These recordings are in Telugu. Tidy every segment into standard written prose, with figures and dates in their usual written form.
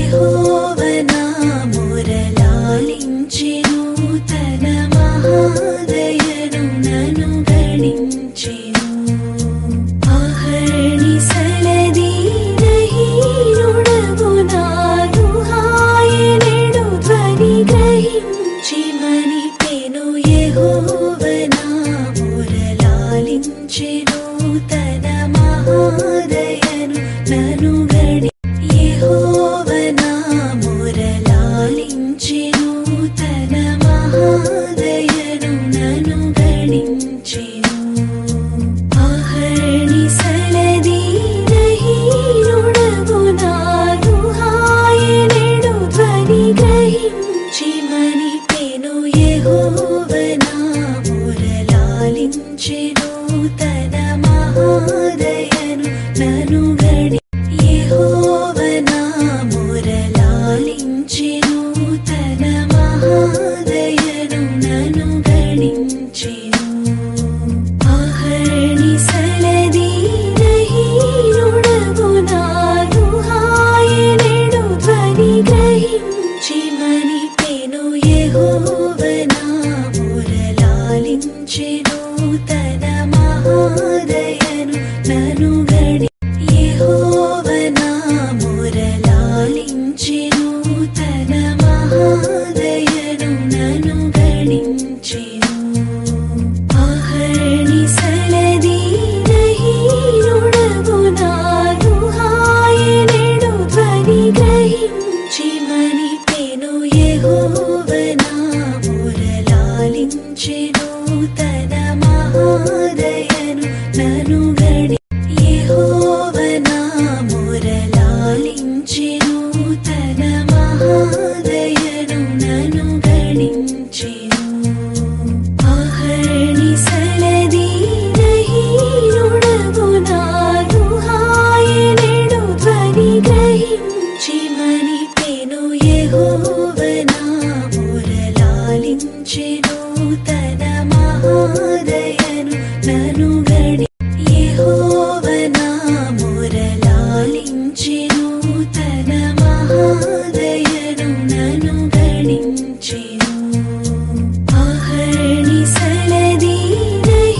యెహోవనా మురళాలించెను తన మహాదయను నన్ను గణించెను అహర్నిశలదీనహీనుడగు నాను ఆయనెడు ధ్వని గ్రహించి మనిపెను యెహోవనా మురళాలించెను తన మహాదయను నన్ను యెహోవనా మురళాలించెను తన మహాదయను నన్ను గణించెను అహర్నిశలదీనహీనుడగు నాను ఆయనెడు ధ్వని గ్రహించి మనిపెను యెహోవనా మురళాలించెను తన మహాదయను నన్ను యెహోవనా మురళాలించెను తన మహాదయను నన్ను గణించెను అహర్నిశలదీనహీనుడగు నాను ఆయనెడు ధ్వని గ్రహించి మనిపెను యెహోవనా మురళాలించెను తన మహాదయను నన్ను యెహోవనా మురళాలించెను తన మహాదయను నన్ను గణించెను అహర్నిశలదీనహీనుడగు నాను ఆయనెడు ధ్వని గ్రహించి మనిపెను యెహోవనా మురళాలించెను తన మహాదయను నన్ను యెహోవనా మురళాలించెను తన మహాదయను నన్ను గణించెను అహర్నిశలదీనహీనుడగు నాను ఆయనెడు ధ్వని గ్రహించి మనిపెను యెహోవనా మురళాలించెను తన మహాదయను నన్ను యెహోవనా మురళాలించెను తన మహాదయను నన్ను గణించెను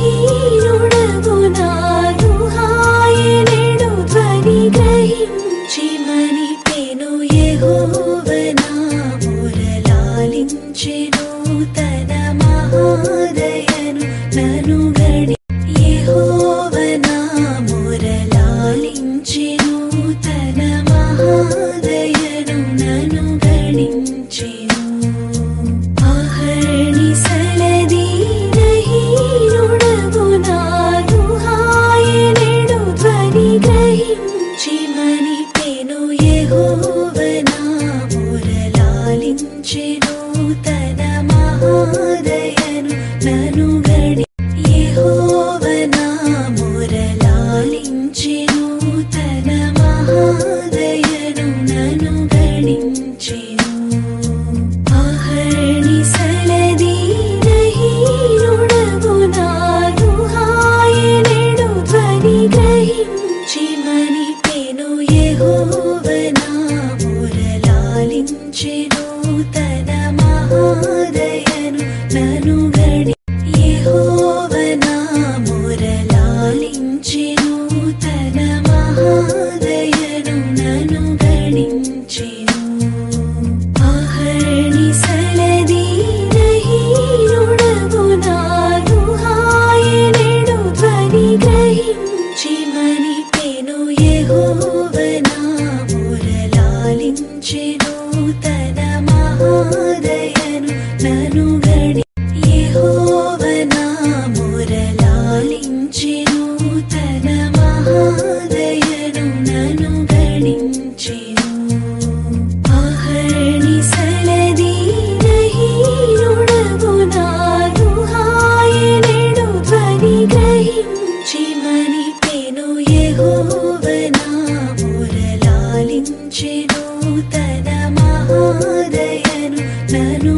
అహర్నిశలదీనహీనుడగు నాను ఆయనెడు ధ్వని గ్రహించి మనిపెను యెహోవనా మురళాలించెను తన మహాదయను నన్ను యెహోవనా మురళాలించెను తన మహాదయను నన్ను గణించెను అహర్నిశలదీనహీనుడగు నాను ఆయనెడు ధ్వని గ్రహించి మనిపెను యెహోవనా మురళాలించెను తన మహాదయను నన్ను యెహోవనా మురళాలించెను తన మహాదయను నన్ను గణించెను అహర్నిశలదీనహీనుడగు నాను ఆయనెడు ధ్వని గ్రహించి మనిపెను యెహోవనా మురళాలించెను తన మహాదయను నన్ను యెహోవనా మురళాలించెను తన మహాదయను నన్ను గణించెను అహర్నిశలదీనహీనుడగు నాను ఆయనెడు ధ్వని గ్రహించి మనిపెను యెహోవనా మురళాలించెను తన మహాదయను నన్ను యెహోవనా మురళాలించెను తన మహాదయను నన్ను గణించెను అహర్నిశలదీనహీనుడగు నాను ఆయనెడు ధ్వని గ్రహించి మనిపెను యెహోవనా మురళాలించెను తన మహాదయను నన్ను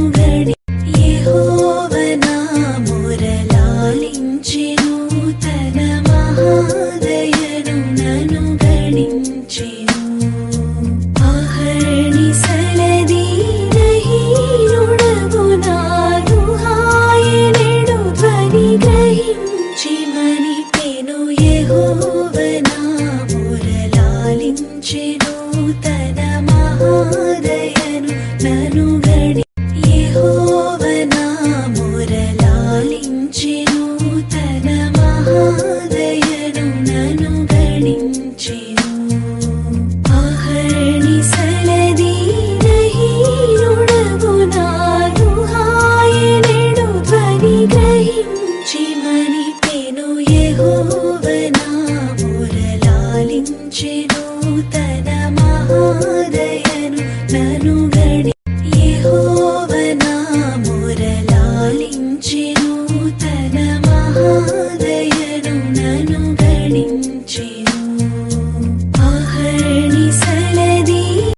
యెహోవనా మురళాలించెను తన మహాదయను నన్ను గణించెను అహర్ని నూతన మహాదయను నను గణి యెహోవ నా మొరలాలించెను తన మహాదయను నను గణించెను అహర్నిశలదీనహీనుడగు నాను హాయనెడు ధ్వని గ్రహించి మనిపెను యెహోవ నా మొరలాలించెను తన మహాదయను నను